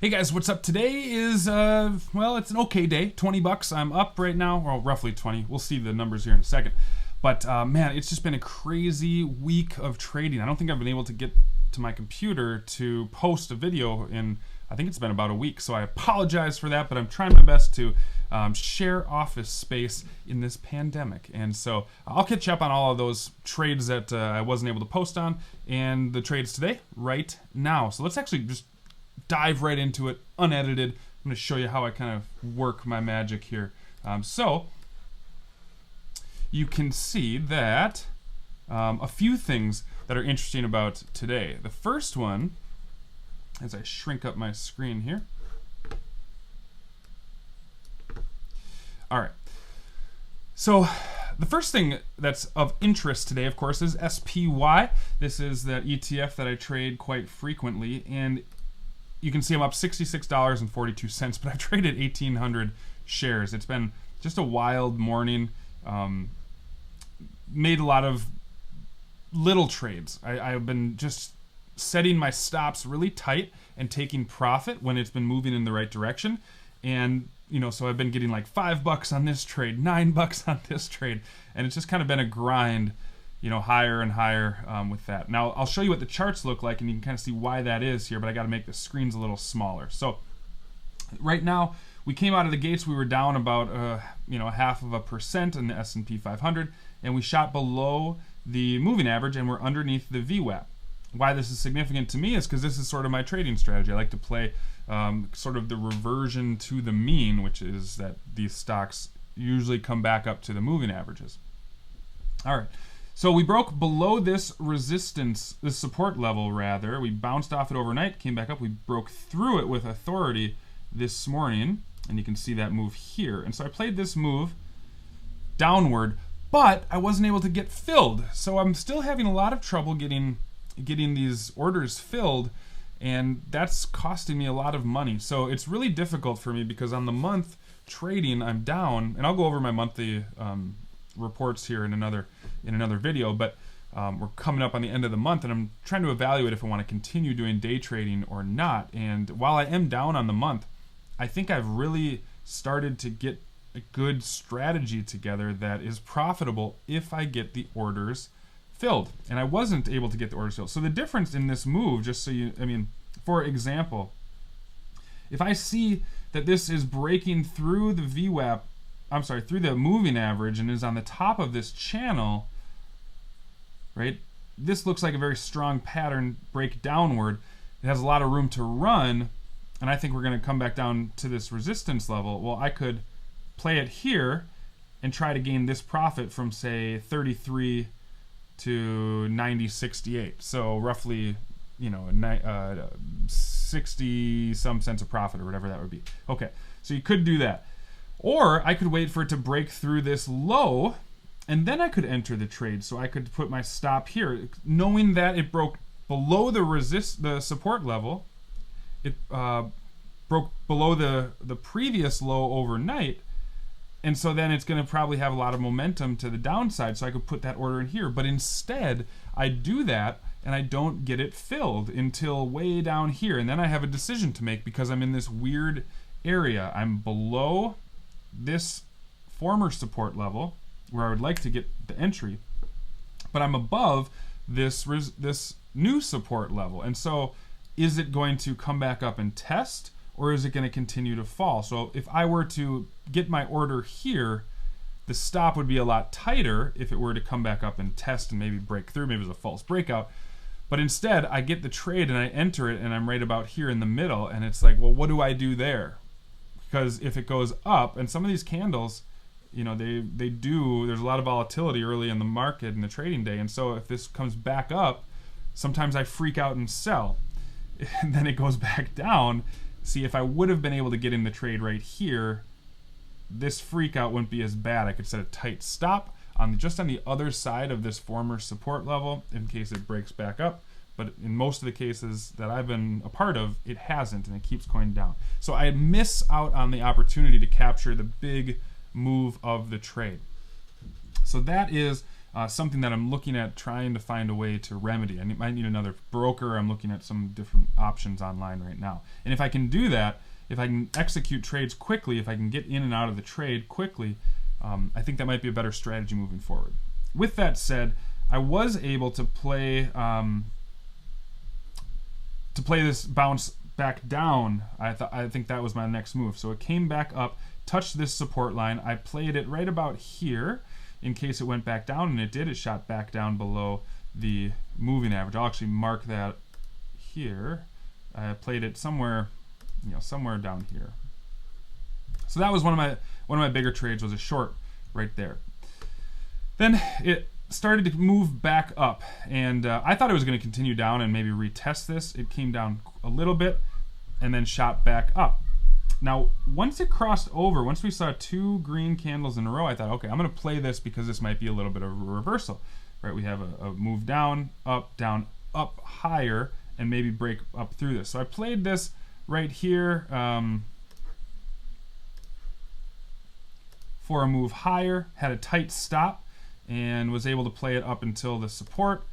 Hey guys, what's up? Today is, well, it's an okay day. 20 bucks. I'm up right now, well, roughly 20. We'll see the numbers here in a second. But man, it's just been a crazy week of trading. I don't think I've been able to get to my computer to post a video in, I think it's been about a week. So I apologize for that, but I'm trying my best to share office space in this pandemic. And so I'll catch up on all of those trades that I wasn't able to post on and the trades today right now. So let's actually just dive right into it, unedited. I'm going to show you how I kind of work my magic here. So you can see that a few things that are interesting about today. The first one, as I shrink up my screen here. All right. So the first thing that's of interest today, of course, is SPY. This is that ETF that I trade quite frequently, and you can see I'm up $66.42, but I've traded 1,800 shares. It's been just a wild morning. Made a lot of little trades. I've been just setting my stops really tight and taking profit when it's been moving in the right direction. And, so I've been getting like $5 on this trade, $9 on this trade. And it's just kind of been a grind, higher and higher with that. Now, I'll show you what the charts look like, and you can kind of see why that is here, but I got to make the screens a little smaller. So right now, we came out of the gates, we were down about, 0.5% in the S&P 500, and we shot below the moving average, and we're underneath the VWAP. Why this is significant to me is because this is sort of my trading strategy. I like to play sort of the reversion to the mean, which is that these stocks usually come back up to the moving averages. All right. So we broke below this resistance, this support level rather. We bounced off it overnight, came back up. We broke through it with authority this morning, and you can see that move here. And so I played this move downward, but I wasn't able to get filled. So I'm still having a lot of trouble getting these orders filled, and that's costing me a lot of money. So it's really difficult for me because on the month trading, I'm down, and I'll go over my monthly reports here in another video, but we're coming up on the end of the month, and I'm trying to evaluate if I want to continue doing day trading or not. And while I am down on the month, I think I've really started to get a good strategy together that is profitable if I get the orders filled. And I wasn't able to get the orders filled. So the difference in this move, for example, if I see that this is breaking through the VWAP, through the moving average, and is on the top of this channel, right? This looks like a very strong pattern break downward. It has a lot of room to run, and I think we're going to come back down to this resistance level. Well, I could play it here and try to gain this profit from, say, 33 to 90.68. So roughly, 60 some cents of profit or whatever that would be. Okay, so you could do that. Or I could wait for it to break through this low, and then I could enter the trade. So I could put my stop here, knowing that it broke below the support level. It broke below the previous low overnight, and so then it's going to probably have a lot of momentum to the downside. So I could put that order in here. But instead, I do that, and I don't get it filled until way down here. And then I have a decision to make because I'm in this weird area. I'm below this former support level where I would like to get the entry, but I'm above this new support level. And so is it going to come back up and test, or is it going to continue to fall? So if I were to get my order here, the stop would be a lot tighter if it were to come back up and test and maybe break through. Maybe it was a false breakout. But instead, I get the trade and I enter it, and I'm right about here in the middle, and it's like, well, what do I do there? Because if it goes up, and some of these candles, they do, there's a lot of volatility early in the market in the trading day. And so if this comes back up, sometimes I freak out and sell. And then it goes back down. See, if I would have been able to get in the trade right here, this freak out wouldn't be as bad. I could set a tight stop just on the other side of this former support level in case it breaks back up. But in most of the cases that I've been a part of, it hasn't, and it keeps going down. So I miss out on the opportunity to capture the big move of the trade. So that is something that I'm looking at trying to find a way to remedy. I might need another broker. I'm looking at some different options online right now. And if I can do that, if I can execute trades quickly, if I can get in and out of the trade quickly, I think that might be a better strategy moving forward. With that said, I was able to play this bounce back down. I think that was my next move. So it came back up, touched this support line. I played it right about here in case it went back down, and it did. It shot back down below the moving average. I'll actually mark that here. I played it somewhere, somewhere down here. So that was one of my bigger trades, was a short right there. Then it started to move back up, and I thought it was going to continue down and maybe retest this. It came down a little bit and then shot back up. Now, once it crossed over, once we saw 2 green candles in a row, I thought, okay, I'm going to play this because this might be a little bit of a reversal. Right? We have a move down, up, higher, and maybe break up through this. So I played this right here for a move higher, had a tight stop, and was able to play it up until the support,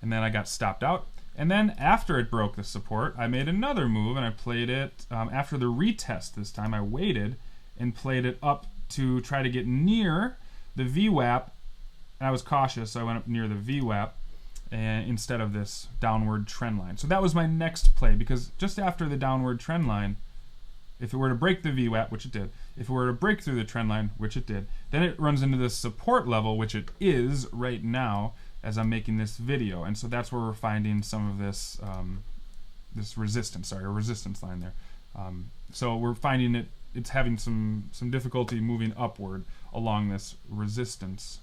and then I got stopped out. And then after it broke the support, I made another move, and I played it after the retest this time. I waited and played it up to try to get near the VWAP, and I was cautious, so I went up near the VWAP instead of this downward trend line. So that was my next play, because just after the downward trend line, if it were to break the VWAP, which it did, if it were to break through the trend line, which it did, then it runs into this support level, which it is right now as I'm making this video. And so that's where we're finding some of this this resistance, a resistance line there. So we're finding it's having some difficulty moving upward along this resistance,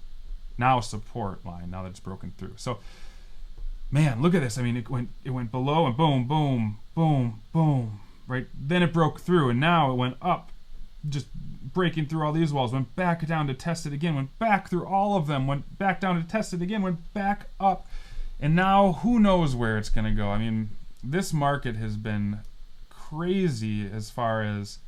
now support line, now that it's broken through. So, man, look at this. I mean, it went below and boom, boom, boom, boom, right? Then it broke through, and now it went up, just breaking through all these walls, went back down to test it again, went back through all of them, went back down to test it again, went back up, and now who knows where it's going to go. I mean, this market has been crazy as far as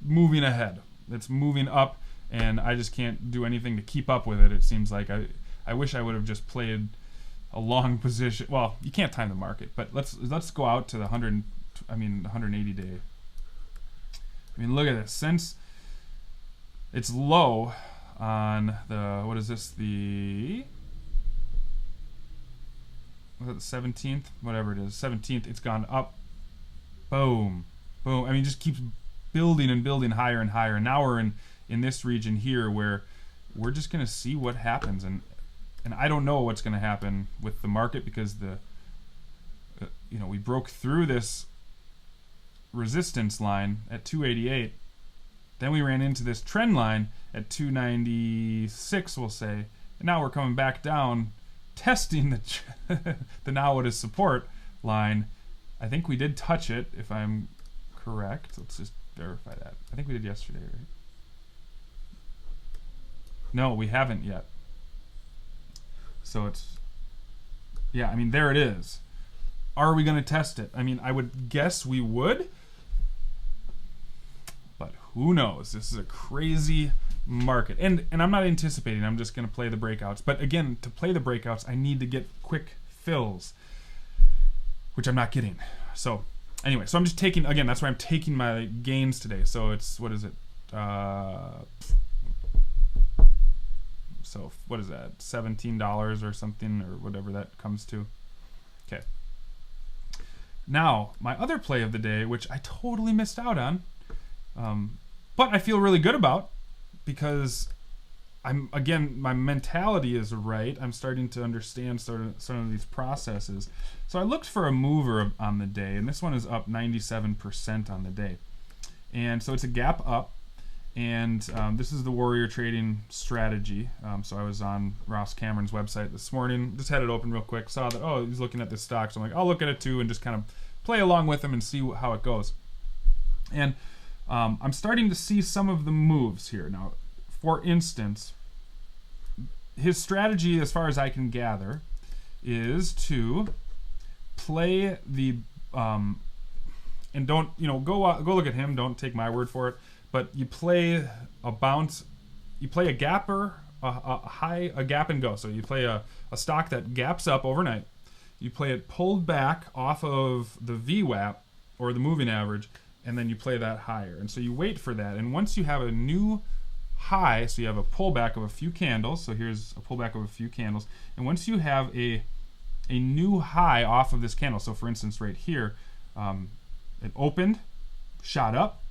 moving ahead. It's moving up, and I just can't do anything to keep up with it. It seems like I wish I would have just played a long position. Well, you can't time the market, but let's go out to the 180 day. I mean, look at this. Since it's low on the, what is this, the 17th, whatever it is, 17th, it's gone up, boom, boom. I mean, it just keeps building and building higher and higher. And now we're in this region here where we're just going to see what happens. And I don't know what's going to happen with the market, because we broke through this resistance line at 288. Then we ran into this trend line at 296, we'll say. And now we're coming back down, testing the now what is support line. I think we did touch it, if I'm correct. Let's just verify that. I think we did yesterday, right? No, we haven't yet. So I mean, there it is. Are we going to test it? I mean, I would guess we would, but who knows? This is a crazy market. And I'm not anticipating. I'm just going to play the breakouts. But again, to play the breakouts, I need to get quick fills, which I'm not getting. So anyway, so I'm just taking, again, that's why I'm taking my gains today. So it's, what is it? So what is that? $17 or something, or whatever that comes to. Okay. Now, my other play of the day, which I totally missed out on, but I feel really good about, because my mentality is right. I'm starting to understand some of these processes. So I looked for a mover on the day, and this one is up 97% on the day. And so it's a gap up. And this is the Warrior Trading strategy. So I was on Ross Cameron's website this morning, just had it open real quick, saw that, oh, he's looking at this stock. So I'm like, I'll look at it too and just kind of play along with him and see how it goes. And I'm starting to see some of the moves here. Now, for instance, his strategy, as far as I can gather, is to play the, and don't, go look at him, don't take my word for it, but you play a bounce, you play a gapper, a high, a gap and go. So you play a stock that gaps up overnight. You play it pulled back off of the VWAP or the moving average, and then you play that higher. And so you wait for that. And once you have a new high, so you have a pullback of a few candles. So here's a pullback of a few candles. And once you have a new high off of this candle, so for instance right here, it opened, shot up.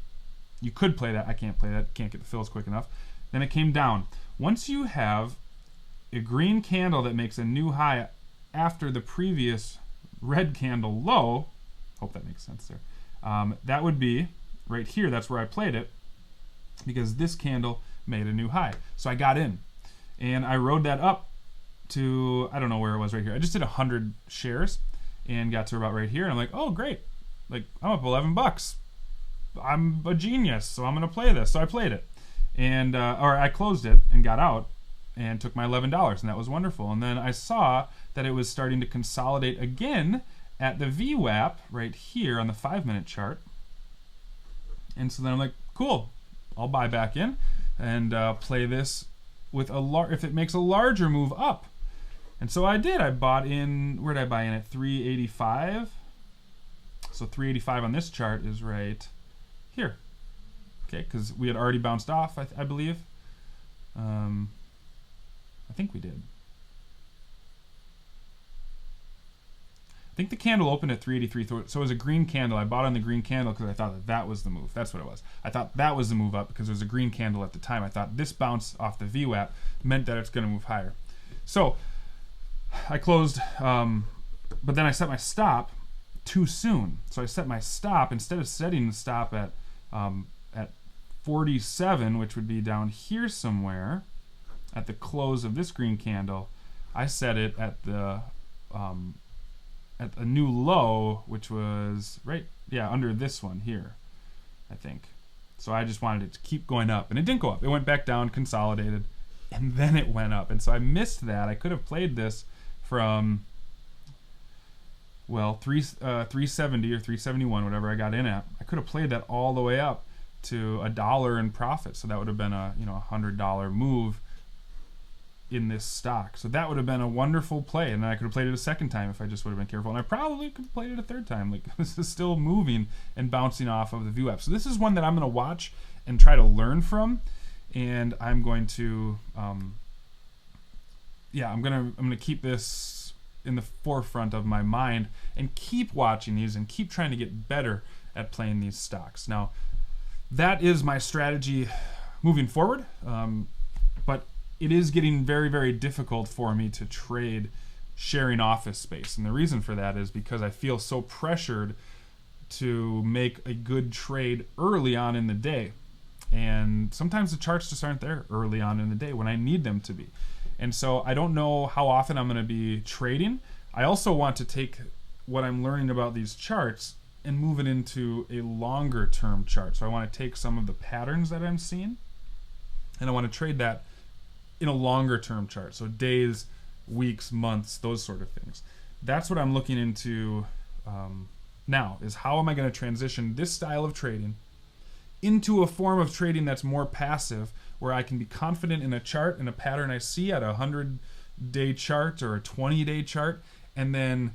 You could play that. I can't play that. Can't get the fills quick enough. Then it came down. Once you have a green candle that makes a new high after the previous red candle low, hope that makes sense there, that would be right here. That's where I played it, because this candle made a new high. So I got in, and I rode that up to, I don't know where it was right here. I just did 100 shares and got to about right here, and I'm like, oh great, like I'm up $11. I'm a genius, so I'm gonna play this. So I played it, and or I closed it and got out and took my $11, and that was wonderful. And then I saw that it was starting to consolidate again at the VWAP right here on the 5-minute chart. And so then I'm like, cool, I'll buy back in and play this with if it makes a larger move up. And so I did. I bought in, where did I buy in at? 385. So 385 on this chart is right here. Okay, because we had already bounced off, I believe. I think we did. I think the candle opened at 383, so it was a green candle. I bought on the green candle because I thought that was the move. That's what it was. I thought that was the move up because there was a green candle at the time. I thought this bounce off the VWAP meant that it's going to move higher. So I closed, but then I set my stop too soon. So I set my stop, instead of setting the stop at 47, which would be down here somewhere at the close of this green candle, I set it at the at a new low, which was under this one here, I think. So I just wanted it to keep going up, and it didn't go up. It went back down, consolidated, and then it went up. And so I missed that. I could have played this from 370 or 371, whatever I got in at. I could have played that all the way up to $1 in profit. So that would have been a $100 move in this stock. So that would have been a wonderful play, and then I could have played it a second time if I just would have been careful, and I probably could have played it a third time. Like, this is still moving and bouncing off of the VWAP. So this is one that I'm going to watch and try to learn from, and I'm going to I'm going to keep this in the forefront of my mind and keep watching these and keep trying to get better at playing these stocks. Now, that is my strategy moving forward, but it is getting very, very difficult for me to trade sharing office space. And the reason for that is because I feel so pressured to make a good trade early on in the day. And sometimes the charts just aren't there early on in the day when I need them to be. And so I don't know how often I'm going to be trading. I also want to take what I'm learning about these charts and move it into a longer term chart. So I want to take some of the patterns that I'm seeing, and I want to trade that in a longer term chart. So days, weeks, months, those sort of things. That's what I'm looking into now, is how am I going to transition this style of trading into a form of trading that's more passive, where I can be confident in a chart and a pattern I see at a 100-day chart or a 20-day chart, and then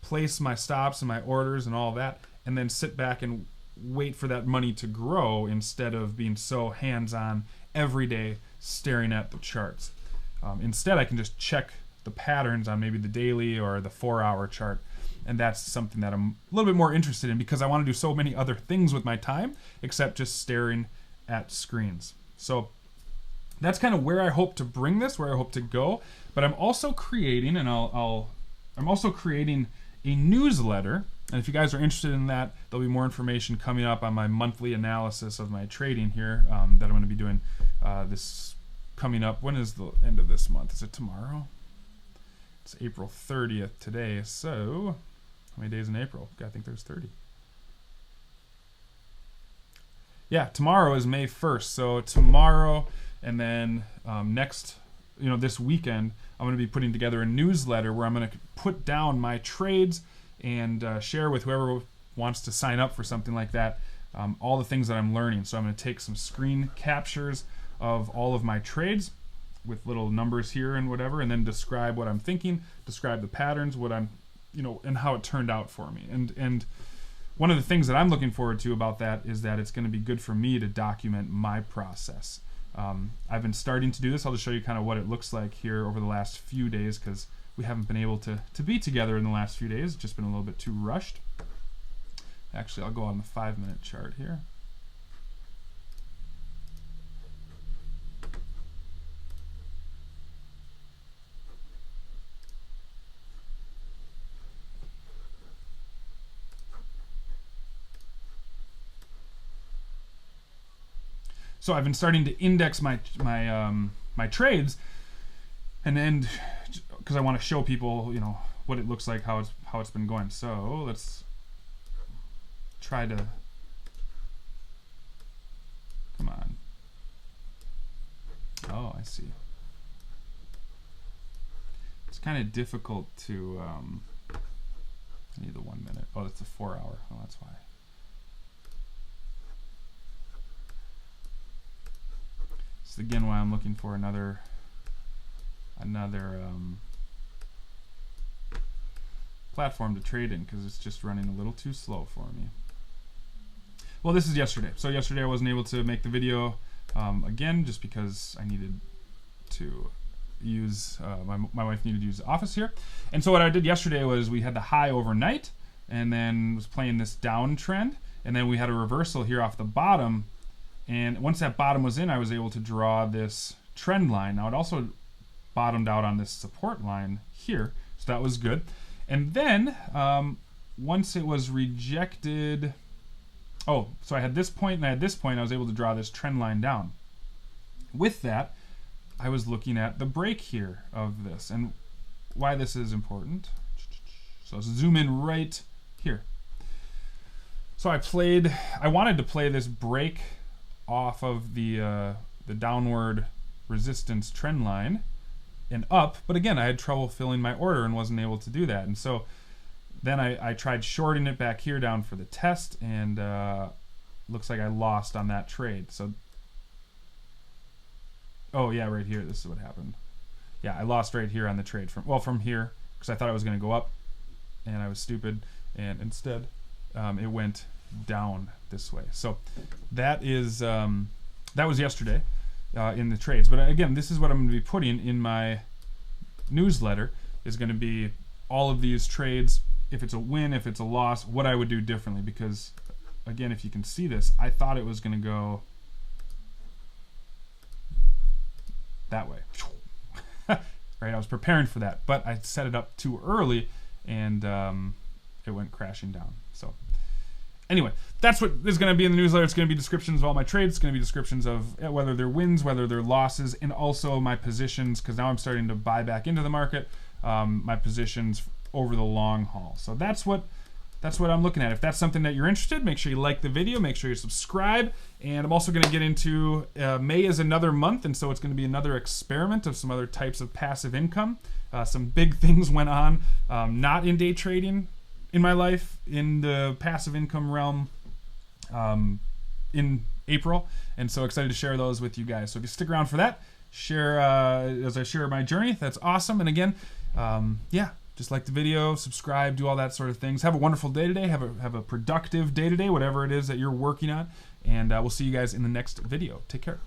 place my stops and my orders and all that, and then sit back and wait for that money to grow instead of being so hands-on every day staring at the charts. Instead, I can just check the patterns on maybe the daily or the 4-hour chart, and that's something that I'm a little bit more interested in, because I want to do so many other things with my time except just staring at screens. So that's kind of where I hope to bring this, where I hope to go. But I'm also creating, and I'm also creating a newsletter. And if you guys are interested in that, there'll be more information coming up on my monthly analysis of my trading here that I'm going to be doing this coming up. When is the end of this month? Is it tomorrow? It's April 30th today. So how many days in April? I think there's 30. Yeah, tomorrow is May 1st. So tomorrow, and then this weekend, I'm going to be putting together a newsletter where I'm going to put down my trades and share with whoever wants to sign up for something like that all the things that I'm learning. So I'm going to take some screen captures of all of my trades with little numbers here and whatever, and then describe what I'm thinking, describe the patterns, what I'm, and how it turned out for me. And one of the things that I'm looking forward to about that is that it's going to be good for me to document my process. I've been starting to do this. I'll just show you kind of what it looks like here over the last few days, because we haven't been able to be together in the last few days. It's just been a little bit too rushed. Actually, I'll go on the 5-minute chart here. So I've been starting to index my trades, and then because I want to show people, what it looks like, how it's been going. So let's try to, come on. Oh, I see. It's kind of difficult to, I need the 1 minute. Oh, that's a 4 hour. Oh, that's why. This is again why I'm looking for another platform to trade in, because it's just running a little too slow for me. Well, this is yesterday. So yesterday I wasn't able to make the video again, just because I needed to use, my wife needed to use the office here. And so what I did yesterday was we had the high overnight, and then was playing this downtrend, and then we had a reversal here off the bottom. And once that bottom was in, I was able to draw this trend line. Now it also bottomed out on this support line here, so that was good. And then once it was rejected, so I had this point and I had this point, I was able to draw this trend line down. With that, I was looking at the break here of this and why this is important. So let's zoom in right here. So I wanted to play this break off of the downward resistance trend line and up, but again I had trouble filling my order and wasn't able to do that. And so then I tried shorting it back here down for the test, and looks like I lost on that trade. So oh yeah, right here, this is what happened. Yeah, I lost right here on the trade from here, because I thought it was going to go up, and I was stupid, and instead it went down this way. So that is that was yesterday in the trades. But again, this is what I'm going to be putting in my newsletter, is going to be all of these trades, if it's a win, if it's a loss, what I would do differently. Because again, if you can see this, I thought it was going to go that way. Right, I was preparing for that, but I set it up too early, and it went crashing down. So anyway, that's what is going to be in the newsletter. It's going to be descriptions of all my trades. It's going to be descriptions of whether they're wins, whether they're losses, and also my positions, because now I'm starting to buy back into the market, my positions over the long haul. So that's what I'm looking at. If that's something that you're interested, make sure you like the video, make sure you subscribe. And I'm also going to get into May is another month, and so it's going to be another experiment of some other types of passive income. Some big things went on, not in day trading in my life, in the passive income realm in April, and so excited to share those with you guys. So if you stick around for that, share as I share my journey, that's awesome. And again, yeah, just like the video, subscribe, do all that sort of things. Have a wonderful day today. Have a productive day today, whatever it is that you're working on, and we'll see you guys in the next video. Take care.